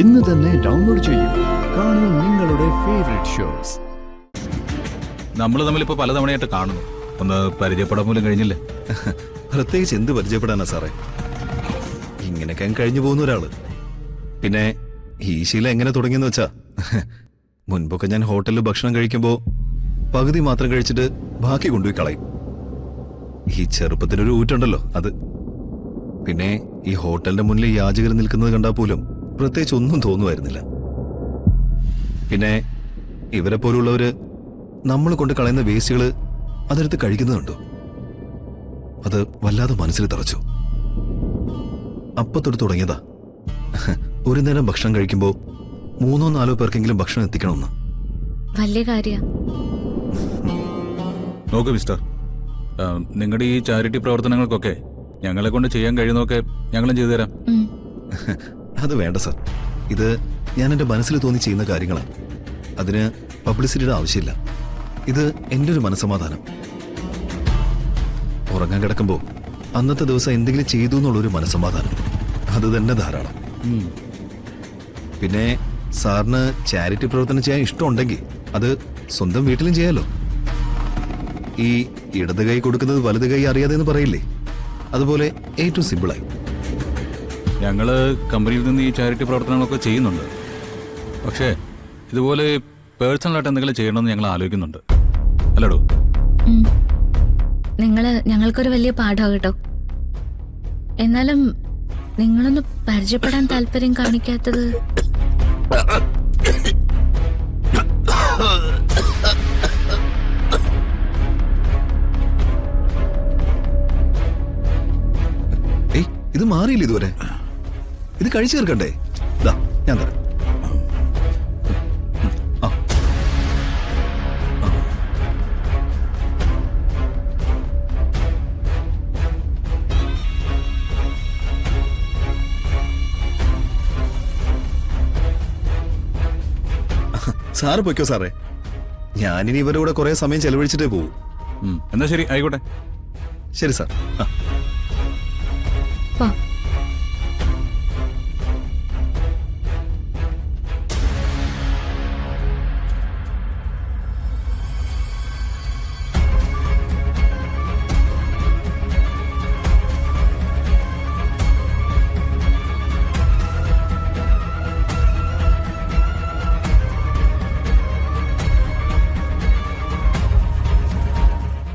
ഇന്ന് തന്നെ ഡൗൺലോഡ് ചെയ്യൂ. കാണൂ നിങ്ങളുടെ ഫേവറേറ്റ് ഷോസ്. നമ്മൾ തമ്മിലിപ്പോ പലതവണയായിട്ട് കാണുന്നു. ഒന്ന് പരിചയപ്പെടാൻ പോലും കഴിഞ്ഞില്ലേ? പ്രത്യേകിച്ച് എന്ത് പരിചയപ്പെടാനാ സാറേ, ഇങ്ങനെയൊക്കെ കഴിഞ്ഞു പോകുന്ന ഒരാള്. പിന്നെ ഈ ശീലം എങ്ങനെ തുടങ്ങിയെന്ന് വെച്ചാ, മുൻപൊക്കെ ഞാൻ ഹോട്ടലിൽ ഭക്ഷണം കഴിക്കുമ്പോ പകുതി മാത്രം കഴിച്ചിട്ട് ബാക്കി കൊണ്ടുപോയി കളയും. ഈ ചെറുപ്പത്തിലൊരു ഊറ്റുണ്ടല്ലോ അത്. പിന്നെ ഈ ഹോട്ടലിന്റെ മുന്നിൽ യാചകർ നിൽക്കുന്നത് കണ്ടാൽ പോലും പ്രത്യേകിച്ച് ഒന്നും തോന്നുമായിരുന്നില്ല. പിന്നെ ഇവരെ പോലുള്ളവര് നമ്മൾ കൊണ്ട് കളയുന്ന വേസ്റ്റുകള് അതെടുത്ത് കഴിക്കുന്നുണ്ടോ, അത് വല്ലാതെ മനസ്സിൽ തറച്ചു. അപ്പത്തൊട്ട് തുടങ്ങിയതാ, ഒരു നേരം ഭക്ഷണം കഴിക്കുമ്പോ 3-4 പേർക്കെങ്കിലും ഭക്ഷണം എത്തിക്കണമെന്ന്. വലിയ കാര്യ. നോക്ക് മിസ്റ്റർ, നിങ്ങളുടെ ഈ ചാരിറ്റി പ്രവർത്തനങ്ങൾക്കൊക്കെ ഞങ്ങളെ കൊണ്ട് ചെയ്യാൻ കഴിയുന്നതൊക്കെ ഞങ്ങളും ചെയ്തു തരാം. അത് വേണ്ട സാർ, ഇത് ഞാൻ എന്റെ മനസ്സിൽ തോന്നി ചെയ്യുന്ന കാര്യങ്ങളാണ്. അതിന് പബ്ലിസിറ്റിയുടെ ആവശ്യമില്ല. ഇത് എൻ്റെ ഒരു മനസ്സമാധാനം. ഉറങ്ങാൻ കിടക്കുമ്പോൾ അന്നത്തെ ദിവസം എന്തെങ്കിലും ചെയ്തു എന്നുള്ളൊരു മനസ്സമാധാനം, അത് തന്നെ ധാരാളം. പിന്നെ സാറിന് ചാരിറ്റി പ്രവർത്തനം ചെയ്യാൻ ഇഷ്ടമുണ്ടെങ്കിൽ അത് സ്വന്തം വീട്ടിലും ചെയ്യാലോ. ഈ ഇടത് കൈ കൊടുക്കുന്നത് വലത് കൈ അറിയാതെ എന്ന് പറയില്ലേ, അതുപോലെ ഏറ്റവും സിമ്പിളായി. ഞങ്ങള് കമ്പനിയിൽ നിന്ന് ഈ ചാരിറ്റി പ്രവർത്തനങ്ങളൊക്കെ ചെയ്യുന്നുണ്ട്. പക്ഷേ ഇതുപോലെ പേഴ്സണലായിട്ട് എന്തെങ്കിലും ചെയ്യണമെന്ന് ഞങ്ങൾ ആലോചിക്കുന്നുണ്ട്. അല്ലടോ? ഞങ്ങൾക്കൊരു വലിയ പാഠമാണ് കേട്ടോ. എന്നാലും നിങ്ങളൊന്ന് പരിചയപ്പെടാൻ താല്പര്യം കാണിക്കാത്തത്. ഇത് മാറിയില്ല ഇതുവരെ, ഇത് കഴിച്ചു തീർക്കണ്ടേ? ഞാൻ തരാം. സാറ് പൊയ്ക്കോ സാറേ, ഞാനിനി ഇവരുടെ കൂടെ കുറെ സമയം ചെലവഴിച്ചിട്ടേ പോകൂ. എന്നാ ശരി, ആയിക്കോട്ടെ. ശരി സാർ.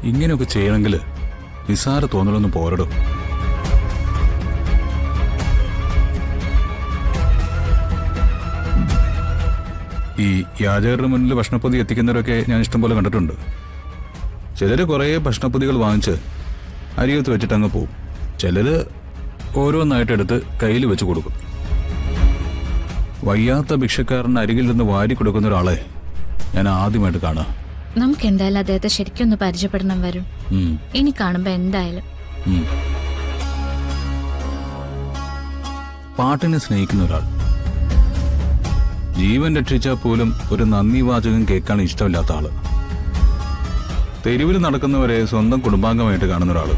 ഇങ്ങനെയൊക്കെ ചെയ്യണമെങ്കിൽ നിസ്സാര തോന്നലൊന്നും പോരടും. ഈ യാചകരുടെ മുന്നിൽ ഭക്ഷണപ്പൊതി എത്തിക്കുന്നവരൊക്കെ ഞാൻ ഇഷ്ടംപോലെ കണ്ടിട്ടുണ്ട്. ചിലർ കുറേ ഭക്ഷണപ്പൊതികൾ വാങ്ങിച്ച് അരികത്ത് വെച്ചിട്ട് അങ്ങ് പോവും. ചിലർ ഓരോന്നായിട്ടെടുത്ത് കയ്യിൽ വെച്ച് കൊടുക്കും. വയ്യാത്ത ഭിക്ഷക്കാരന് അരികിൽ നിന്ന് വാരി കൊടുക്കുന്ന ഒരാളെ ഞാൻ ആദ്യമായിട്ട് കാണുക. നമുക്ക് എന്തായാലും അദ്ദേഹത്തെ ശരിക്കും ഒന്ന് പരിചയപ്പെടണം വരും. ഇനി കാണുമ്പോ എന്തായാലും. പാട്ടിനെ സ്നേഹിക്കുന്ന ഒരാൾ, ജീവൻ രക്ഷിച്ചാൽ പോലും ഒരു നന്ദി വാചകം കേൾക്കാൻ ഇഷ്ടമില്ലാത്ത ആള്, തെരുവിൽ നടക്കുന്നവരെ സ്വന്തം കുടുംബാംഗമായിട്ട് കാണുന്ന ഒരാള്,